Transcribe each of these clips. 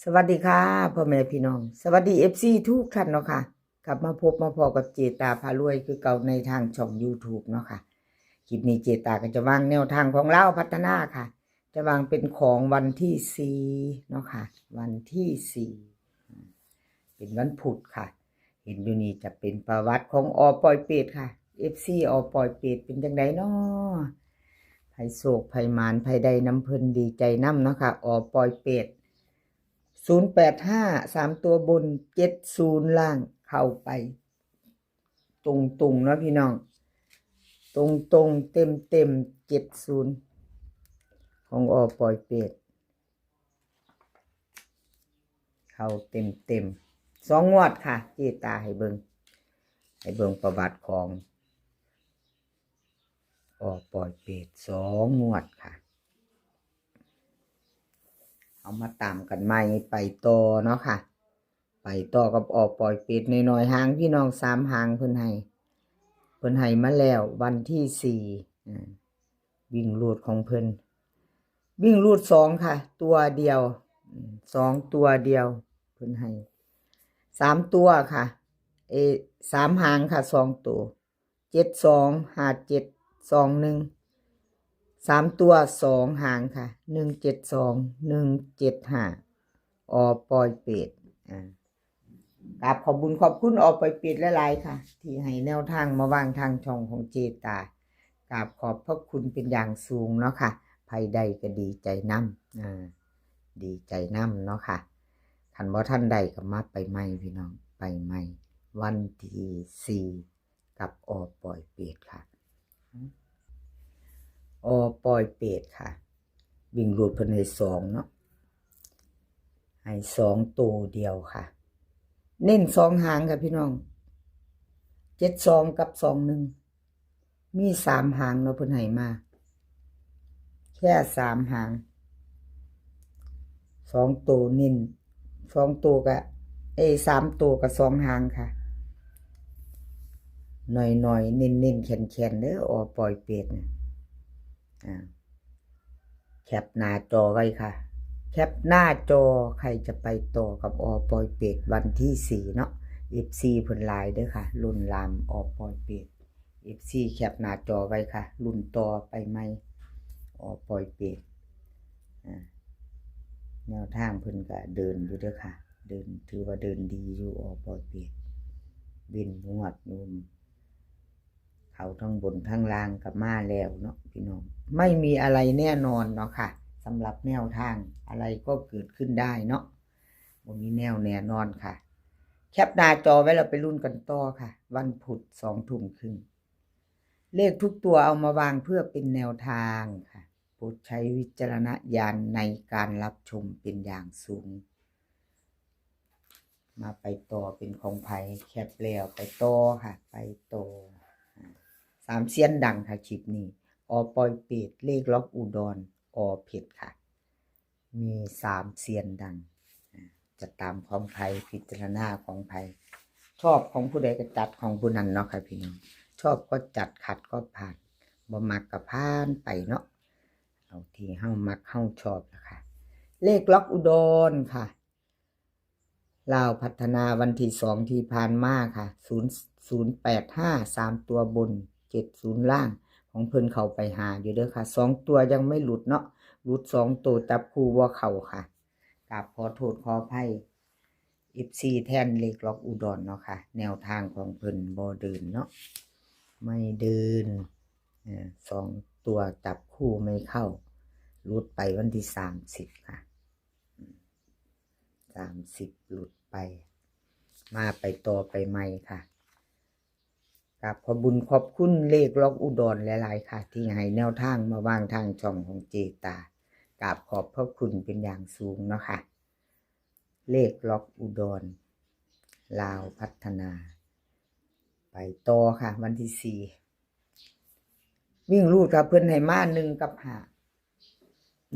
สวัสดีค่ะพ่อแม่พี่น้องสวัสดีFCทุกท่านเนาะค่ะกลับมาพบมาพอกับเจตาพารวยคือเก่าในทางช่อง YouTube เนาะค่ะคลิปนี้เจตาก็จะวางแนวทางของเราพัฒนาค่ะจะวางเป็นของวันที่4เนาะค่ะวันที่4เป็นวันพุธค่ะเห็นอยู่นี่จะเป็นประวัติของอปอยเป็ดค่ะ FC อปอยเป็ดเป็นจังไดเนาะไผโศกไผหมานไผใดน้ำเพิ่นดีใจน้ำเนาะค่ะอปอยเป็ด085 3ตัวบน70ล่างเข้าไปตรงๆเนาะพี่น้องตรงๆเต็ม70ของอปอยเป็ดเข้าเต็ม2งวดค่ะเจตาให้เบิ่งประวัติของอปอยเป็ด2งวดค่ะเอามาตามกันใหม่ไปต่อเนาะค่ะไปต่อกับอปอยเป็ดน้อยๆหางพี่น้อง3หางเพิ่นให้มาแล้ววันที่4วิ่งรูดของเพิ่นวิ่งรูด2ค่ะตัวเดียว2ตัวเดียวเพิ่นให้3ตัวค่ะ3หางค่ะ2ตัว72 57 21 3ตัว2หางค่ะ172 175อปอยเป็ดกราบขอบคุญขอบคุณอปอยเป็ดหลายๆค่ะที่ให้แนวทางมาวางทางช่องของเจตากราบขอบพระคุณเป็นอย่างสูงเนาะค่ะภัยใดก็ดีใจน้ำดีใจน้ำเนาะค่ะคันบ่ท่านใดก็มาไปใหม่พี่น้องไปใหม่วันที่4กับอปอยเป็ดค่ะอปอยเป็ดค่ะวิ่งรูดเพิ่นให้2เนาะให้2ตัวเดียวค่ะเน้น2หางค่ะพี่น้อง72กับ21มี3หางเนาะเพิ่นให้มาแค่3หาง2ตัวเน้น2ตัวก็3ตัวก็2หางค่ะหน่อยๆเน้นๆแข็งๆเด้อปล่อยเป็ดนะแคปหน้าจอไว้ค่ะแคปหน้าจอใครจะไปต่อกับปล่อยเป็ดวันที่4เนาะ FC เพิ่นหลายเด้อค่ะรุ่นลามปล่อยเป็ด FC แคปหน้าจอไว้ค่ะรุ่นต่อไปใหม่ปล่อยเป็ดแนวทางเพิ่นก็เดินอยู่เด้อค่ะเดินถือว่าเดินดีอยู่ปล่อยเป็ดวินงวดนุ่มเขาทั้งบนทั้งล่างกับมาแล้วเนาะพี่น้องไม่มีอะไรแน่นอนเนาะค่ะสำหรับแนวทางอะไรก็เกิดขึ้นได้เนาะวันนี้แน่นอนค่ะแคปหน้าจอไว้เราไปรุ่นกันต่อค่ะวันพุธ20:30น.เลขทุกตัวเอามาวางเพื่อเป็นแนวทางค่ะโปรดใช้วิจารณญาณในการรับชมเป็นอย่างสูงมาไปต่อเป็นของไผ่แคปแล้วไปต่อค่ะไปต่อ3เซียนดังค่ะคลิปนี้ปอยเป็ดเลขล็อกอุดรเผ็ดค่ะมี3เซียนดังจะตามของไผ่พิจารณาของไผ่ชอบของผู้ใดก็จัดของผู้นั้นเนาะค่ะพี่น้องชอบก็จัดขัดก็ผ่านบ่มักก็ผ่านไปเนาะเอาที่เฮามักเฮาชอบนะคะเลขล็อกอุดรค่ะลาวพัฒนาวันที่2ที่ผ่านมาค่ะ0085 3ตัวบน70ล่างของเพิ่นเข้าไปหาอยู่เด้อค่ะ2ตัวยังไม่หลุดเนาะหลุด2ตัวจับคู่บ่เข้าค่ะกราบขอโทษขออภัย FC แทนเลขล็อกอุดรเนาะค่ะแนวทางของเพิ่นบ่เดินเนาะไม่เดิน2ตัวจับคู่ไม่เข้าหลุดไปวันที่30ค่ะ30หลุดไปมาไปต่อไปใหม่ค่ะกับขอบุญขอบคุณเลขล็อกอุดรหลายๆค่ะที่ให้แนวทางมาวางทางช่องของเจตากราบขอบพระคุณเป็นอย่างสูงเนาะค่ะเลขล็อกอุดรลาวพัฒนาไปต่อค่ะวันที่4วิ่งรูดกับเพิ่นให้มา1กับ5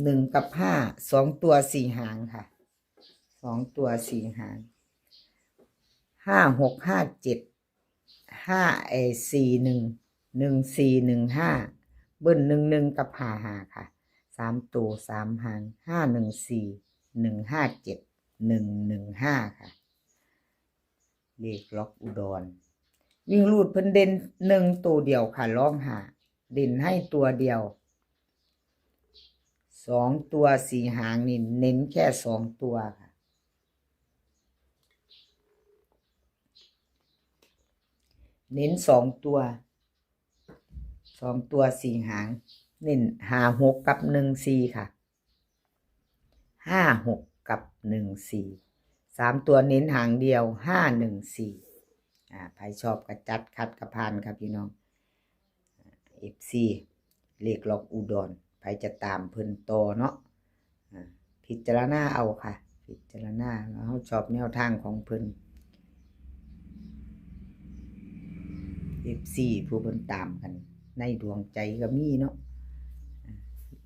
1กับ5 2ตัว4หางค่ะ2ตัว4หาง5 6 5 7 411415เบิ้ล11กับ55ค่ะ3ตัว3หาง514157 115ค่ะเลขล็อกอุดรวิ่งรูดเพิ่นเด่น1ตัวเดียวค่ะรอง5เด่นให้ตัวเดียว2ตัว4หางนี่เน้นแค่2ตัวค่ะเน้น2ตัว4หางเน้น56กับ14ค่ะ56กับ14 3ตัวเน้นหางเดียว514ใครชอบกระจัดคัดกระพานครับพี่น้อง FC เลขล็อกอุดรใครจะตามเพิ่นโตเนาะพิจารณาเอาค่ะพิจารณาแล้วเขาชอบแนวทางของเพิ่น FC ผู้เพิ่นตามกันในดวงใจก็มีเนาะ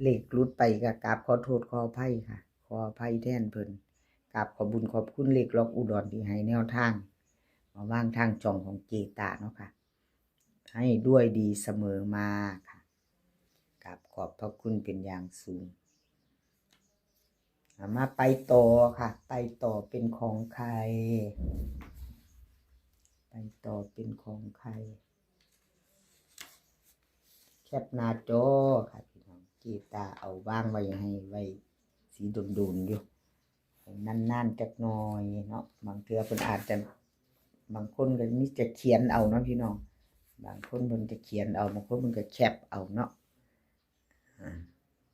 เลขรุดไปก็กราบขอโทษขออภัยค่ะขออภัยแทนเพิ่นกราบขอบุญขอบคุณเลขล็อกอุดรที่ให้แนวทางมาว่างทางจ่องของเจตาเนาะค่ะให้ด้วยดีเสมอมาค่ะกราบขอบพระคุณเป็นอย่างสูงมาไปต่อค่ะไปต่อเป็นของใครไปต่อเป็นของใครแคปหน้าจอค่ะพี่น้องเจตาเอาบ้างไว้ให้ไว้สีดุนๆอยู่นั่นๆจักหน่อยเนาะบางเทื่อเพิ่นอาจจะบางคนก็มีจะเขียนเอาเนาะพี่น้องบางคนเพิ่นจะเขียนเอาบางคนเพิ่นก็แคปเอาเนาะ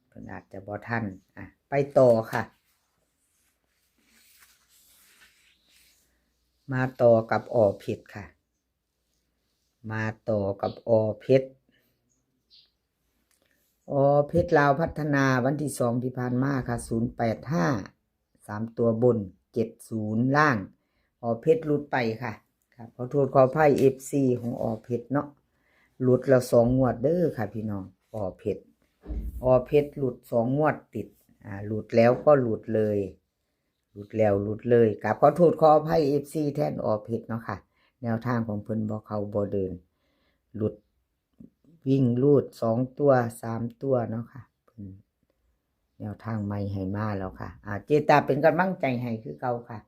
เพิ่นอาจจะบ่ทันไปต่อค่ะมาต่อกับอเพชรค่ะมาต่อกับอเพชรเพชรลาวพัฒนาวันที่2ที่ผ่านมาค่ะ085 3ตัวบน70ล่างเพชรหลุดไปค่ะครับขอโทษขออภัย FC ของเพชรเนาะหลุดแล้ว2งวดเด้อค่ะพี่น้องเพชรหลุด2งวดติดหลุดแล้วก็หลุดเลยหลุดแล้วหลุดเลยครับขอโทษขออภัย FC แทนเพชรเนาะค่ะแนวทางของเพิ่นบ่เข้าบ่เดินหลุดวิ่งรูด2ตัว3ตัวเนาะค่ะแนวทางใหม่ให้มาแล้วค่ะเจตาเป็นกำลังใจให้คือเก่าค่ะ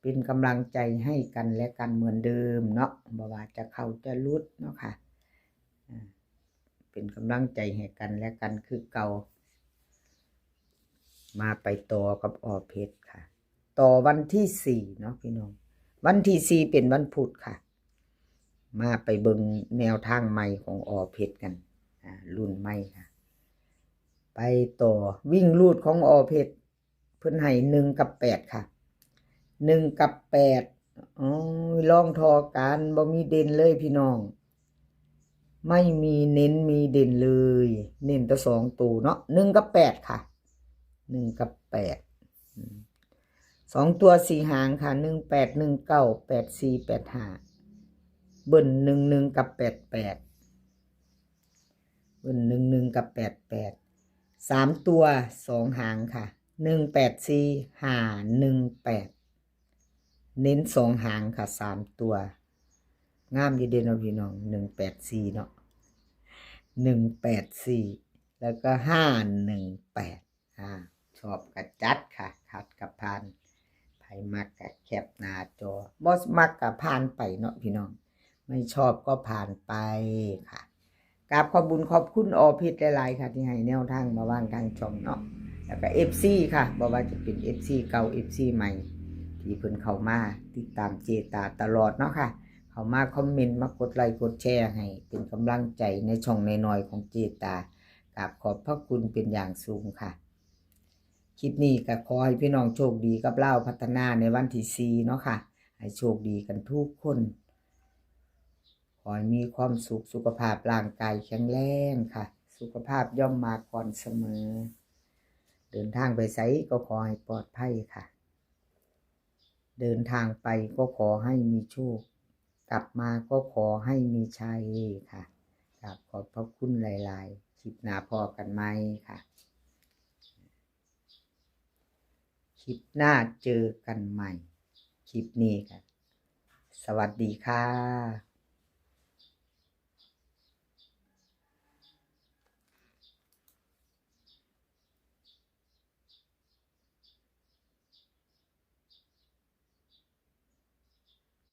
เป็นกำลังใจให้กันและกันเหมือนเดิมเนาะบ่ว่าจะเข้าจะหลุดเนาะค่ะเป็นกำลังใจให้กันและกันคือเก่ามาไปต่อกับเพชรค่ะต่อวันที่4เนาะพี่น้องวันที่4เป็นวันพุธค่ะมาไปเบิ่งแนวทางใหม่ของเพชรกันรุ่นใหม่ค่ะไปต่อวิ่งรูดของเพชรเพิ่นให้1กับ8ค่ะ1กับ8ลองทอกันบ่มีเด่นเลยพี่น้องไม่มีเน้นมีเด่นเลยเน้นแต่2ตัวเนาะ1กับ8ค่ะ1กับ8 2ตัว4หางค่ะ18 19 84 85เบิ้ล11กับ88เบิ้ล11กับ88 3ตัว2หางค่ะ184 518เน้น2หางค่ะ3ตัวงามอยู่เด้เนาะพี่น้อง184เนาะ184แล้วก็518ชอบกระจัดค่ะคัดกับพานไผมักกับแคปหน้าจอบ่มักกับผ่านไปเนาะพี่น้องไม่ชอบก็ผ่านไปค่ะกราบขอบบุญขอบคุณเพชรหลายๆค่ะที่ให้แนวทางมาว่างทางช่องเนาะแล้วก็ FC ค่ะบ่ว่าจะเป็น FC เก่า FC ใหม่ที่เพิ่นเข้ามาติดตามเจตาตลอดเนาะค่ะเข้ามาคอมเมนต์มากดไลค์กดแชร์ให้เป็นกำลังใจในช่องน้อยๆของเจตากราบขอบพระคุณเป็นอย่างสูงค่ะคลิปนี้ก็ขอให้พี่น้องโชคดีกับลาวพัฒนาในวันที่4เนาะค่ะให้โชคดีกันทุกคนขอให้มีความสุขสุขภาพร่างกายแข็งแรงค่ะสุขภาพย่อมมาก่อนเสมอเดินทางไปไสก็ขอให้ปลอดภัยค่ะเดินทางไปก็ขอให้มีโชคกลับมาก็ขอให้มีชัยค่ะขอบพระคุณหลายๆคลิปหน้าพอกันไหมค่ะคลิปหน้าเจอกันใหม่คลิปนี้ค่ะสวัสดีค่ะ